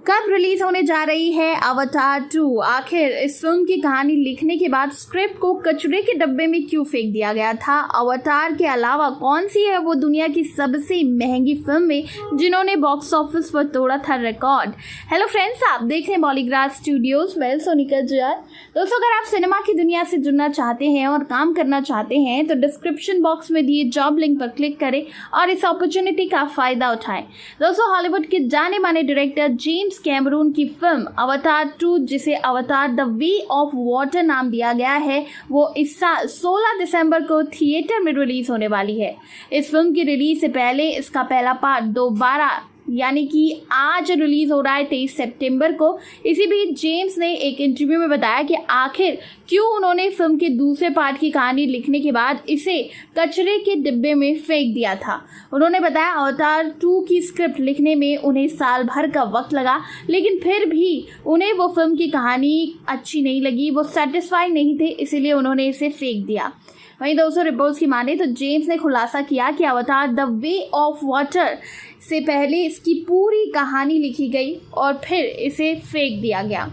कब रिलीज होने जा रही है अवतार 2? आखिर इस फिल्म की कहानी लिखने के बाद स्क्रिप्ट को कचरे के डब्बे में क्यों फेंक दिया गया था? अवतार के अलावा कौन सी है वो दुनिया की सबसे महंगी फिल्म जिन्होंने बॉक्स ऑफिस पर तोड़ा था रिकॉर्ड? हेलो फ्रेंड्स, आप देख रहे हैं बॉलीग्रास स्टूडियोज। मैं सोनिका जयार। दोस्तों, अगर आप सिनेमा की दुनिया से जुड़ना चाहते हैं और काम करना चाहते हैं तो डिस्क्रिप्शन बॉक्स में दिए जॉब लिंक पर क्लिक करें और इस अपॉर्चुनिटी का फायदा उठाएं। दोस्तों, हॉलीवुड के जाने माने डायरेक्टर जेम्स कैमरून की फिल्म अवतार 2, जिसे अवतार द वे ऑफ वाटर नाम दिया गया है, वो इस साल 16 दिसंबर को थिएटर में रिलीज होने वाली है। इस फिल्म की रिलीज से पहले इसका पहला पार्ट दोबारा यानी कि आज रिलीज हो रहा है 23 सितंबर को। इसी बीच जेम्स ने एक इंटरव्यू में बताया कि आखिर क्यों उन्होंने फिल्म के दूसरे पार्ट की कहानी लिखने के बाद इसे कचरे के डिब्बे में फेंक दिया था। उन्होंने बताया अवतार 2 की स्क्रिप्ट लिखने में उन्हें साल भर का वक्त लगा, लेकिन फिर भी उन्हें वो फिल्म की कहानी अच्छी नहीं लगी, वो सेटिस्फाई नहीं थे, इसीलिए उन्होंने इसे फेंक दिया। वहीं दोस्तों, रिपोर्ट्स की माने तो जेम्स ने खुलासा किया कि अवतार द वे ऑफ वाटर से पहले इसकी पूरी कहानी लिखी गई और फिर इसे फेंक दिया गया।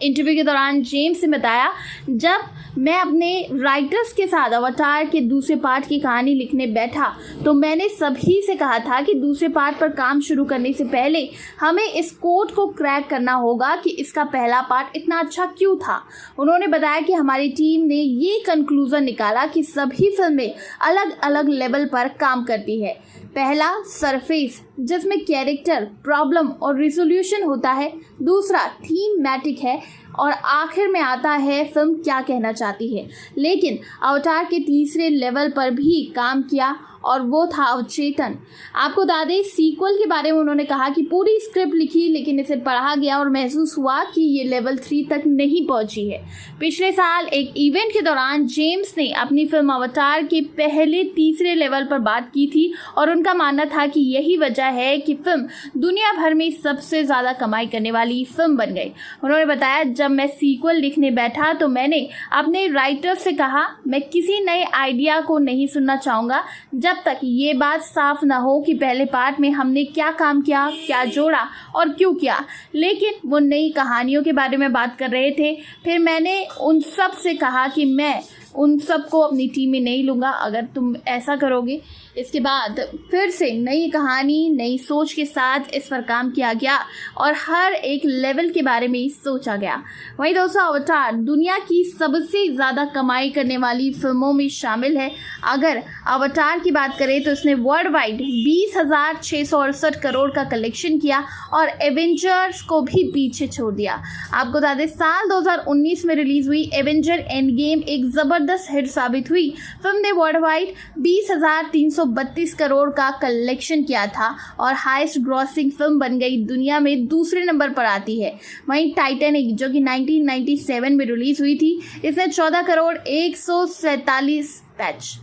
इंटरव्यू के दौरान जेम्स ने बताया, जब मैं अपने राइटर्स के साथ अवतार के दूसरे पार्ट की कहानी लिखने बैठा तो मैंने सभी से कहा था कि दूसरे पार्ट पर काम शुरू करने से पहले हमें इस कोड को क्रैक करना होगा कि इसका पहला पार्ट इतना अच्छा क्यों था। उन्होंने बताया कि हमारी टीम ने ये कंक्लूजन निकाला कि सभी फिल्में अलग अलग लेवल पर काम करती है। पहला सरफेस, जिसमें कैरेक्टर, प्रॉब्लम और रिजोल्यूशन होता है। दूसरा थीमैटिक है और आखिर में आता है फिल्म क्या कहना चाहती है। लेकिन अवतार के तीसरे लेवल पर भी काम किया और वो था अवचेतन। आपको बता दें, सीक्वल के बारे में उन्होंने कहा कि पूरी स्क्रिप्ट लिखी, लेकिन इसे पढ़ा गया और महसूस हुआ कि ये लेवल 3 तक नहीं पहुंची है। पिछले साल एक इवेंट के दौरान जेम्स ने अपनी फिल्म अवतार के पहले तीसरे लेवल पर बात की थी और उनका मानना था कि यही वजह है कि फिल्म दुनिया भर में सबसे ज़्यादा कमाई करने वाली फिल्म बन गई। उन्होंने बताया, जब मैं सीक्वल लिखने बैठा तो मैंने अपने राइटर से कहा, मैं किसी नए आइडिया को नहीं सुनना चाहूँगा जब तक ये बात साफ ना हो कि पहले पार्ट में हमने क्या काम किया, क्या जोड़ा और क्यों किया। लेकिन वो नई कहानियों के बारे में बात कर रहे थे। फिर मैंने उन सब से कहा कि मैं उन सबको अपनी टीम में नहीं लूँगा अगर तुम ऐसा करोगे। इसके बाद फिर से नई कहानी, नई सोच के साथ इस पर काम किया गया और हर एक लेवल के बारे में सोचा गया। वहीं दोस्तों, अवतार दुनिया की सबसे ज़्यादा कमाई करने वाली फिल्मों में शामिल है। अगर अवतार की बात करें तो इसने वर्ल्ड वाइड 20,668 करोड़ का कलेक्शन किया और एवेंजर्स को भी पीछे छोड़ दिया। आपको बता दें, साल 2019 में रिलीज हुई एवेंजर एंड गेम एक ज़बरदस्त हिट साबित हुई। फिल्म ने वर्ल्ड वाइड 20,332 करोड़ का कलेक्शन किया था और हाईएस्ट ग्रॉसिंग फिल्म बन गई, दुनिया में दूसरे नंबर पर आती है। वहीं टाइटैनिक, जो कि 1997 में रिलीज हुई थी, इसने 14 करोड़ 147 पैच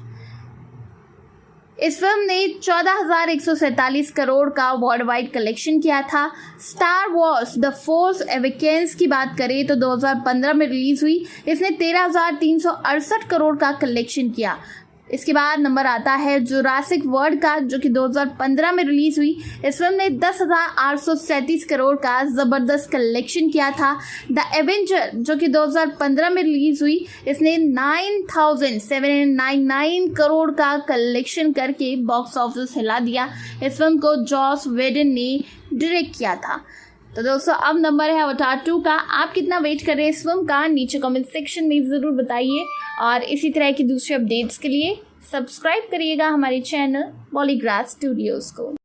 इस फिल्म ने 14,147 करोड़ का वर्ल्ड वाइड कलेक्शन किया था। Star Wars the force awakens की बात करें तो 2015 में रिलीज हुई, इसने 13,368 करोड़ का कलेक्शन किया। इसके बाद नंबर आता है जुरासिक वर्ल्ड का, जो कि 2015 में रिलीज हुई। इस फिल्म ने 10,837 करोड़ का ज़बरदस्त कलेक्शन किया था। द एवेंजर, जो कि 2015 में रिलीज हुई, इसने 9,799 करोड़ का कलेक्शन करके बॉक्स ऑफिस हिला दिया। इस फिल्म को जॉस वेडन ने डायरेक्ट किया था। तो दोस्तों, अब नंबर है अवतार 2 का। आप कितना वेट कर रहे हैं इस फिल्म का? नीचे कमेंट सेक्शन में ज़रूर बताइए और इसी तरह की दूसरी अपडेट्स के लिए सब्सक्राइब करिएगा हमारे चैनल बॉलीग्रास स्टूडियोज़ को।